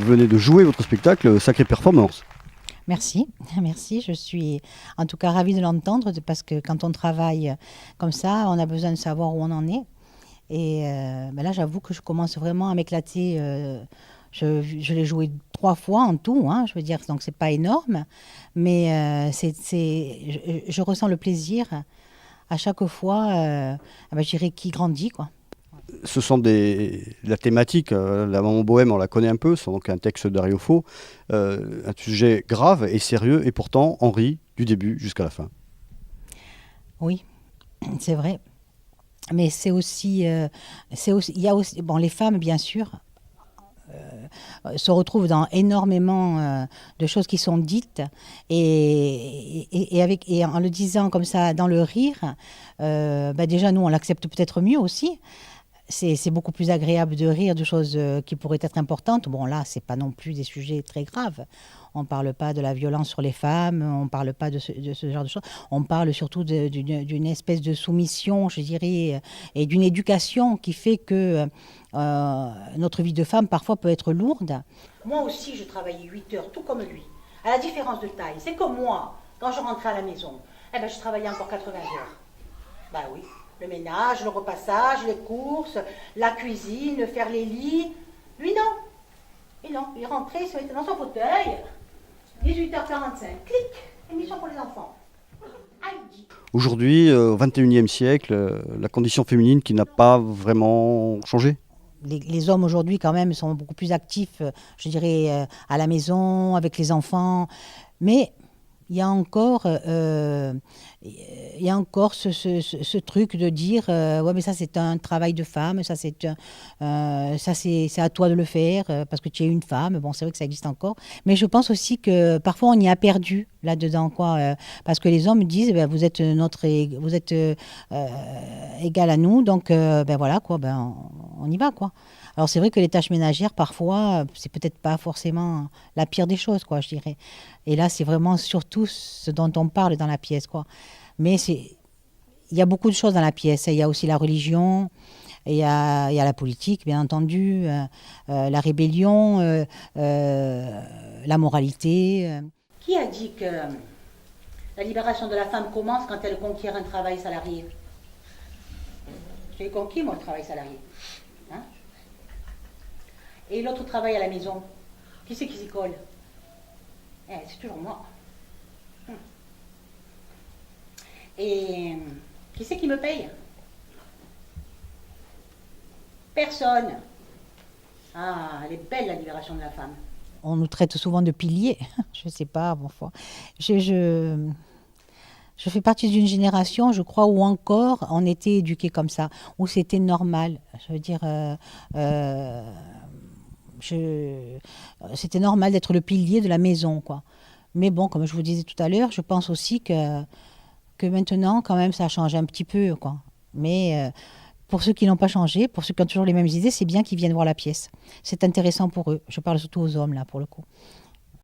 vous venez de jouer votre spectacle, sacrée performance. Merci, merci. Je suis en tout cas ravie de l'entendre parce que quand on travaille comme ça, on a besoin de savoir où on en est. Et là, j'avoue que je commence vraiment à m'éclater. Je l'ai joué 3 fois en tout, hein, je veux dire, donc c'est pas énorme, mais je ressens le plaisir à chaque fois, je dirais, qui grandit, quoi. Ce sont la thématique, la maman bohème, on la connaît un peu, c'est donc un texte d'Ario Faux, un sujet grave et sérieux, et pourtant on rit du début jusqu'à la fin. Oui, c'est vrai. Mais il y a aussi, bon, les femmes, bien sûr, se retrouvent dans énormément de choses qui sont dites et en le disant comme ça dans le rire, déjà nous on l'accepte peut-être mieux aussi. C'est beaucoup plus agréable de rire de choses qui pourraient être importantes. Bon, là, c'est pas non plus des sujets très graves. On ne parle pas de la violence sur les femmes, on ne parle pas de ce genre de choses. On parle surtout d'une espèce de soumission, je dirais, et d'une éducation qui fait que notre vie de femme, parfois, peut être lourde. Moi aussi, je travaillais 8 heures, tout comme lui, à la différence de taille. C'est comme moi, quand je rentrais à la maison, je travaillais encore 80 heures. Bah oui. Le ménage, le repassage, les courses, la cuisine, faire les lits. Lui, non. Et non, il rentrait, il se mettait dans son fauteuil. 18h45, clic, émission pour les enfants. Aujourd'hui, au XXIe siècle, la condition féminine qui n'a pas vraiment changé. Les hommes aujourd'hui, quand même, sont beaucoup plus actifs, je dirais, à la maison, avec les enfants. Mais il y a encore ce truc de dire ouais, mais ça c'est un travail de femme, ça c'est à toi de le faire parce que tu es une femme. Bon, c'est vrai que ça existe encore, mais je pense aussi que parfois on y a perdu là-dedans, quoi, parce que les hommes disent vous êtes égal à nous, donc voilà, quoi, on y va, quoi. Alors c'est vrai que les tâches ménagères, parfois, c'est peut-être pas forcément la pire des choses, quoi, je dirais. Et là, c'est vraiment surtout ce dont on parle dans la pièce, quoi. Mais il y a beaucoup de choses dans la pièce. Il y a aussi la religion, il y a la politique, bien entendu, la rébellion, la moralité. Qui a dit que la libération de la femme commence quand elle conquiert un travail salarié? J'ai conquis, moi, le travail salarié. Hein? Et l'autre travail à la maison, qui c'est qui s'y colle? C'est toujours moi. Et qui c'est qui me paye? Personne. Ah, elle est belle la libération de la femme. On nous traite souvent de piliers. Je ne sais pas, bon, je fais partie d'une génération, je crois, où encore on était éduqués comme ça, où c'était normal. Je veux dire, c'était normal d'être le pilier de la maison, quoi. Mais bon, comme je vous disais tout à l'heure, je pense aussi que maintenant, quand même, ça a changé un petit peu, quoi. Mais pour ceux qui n'ont pas changé, pour ceux qui ont toujours les mêmes idées, c'est bien qu'ils viennent voir la pièce. C'est intéressant pour eux. Je parle surtout aux hommes, là, pour le coup.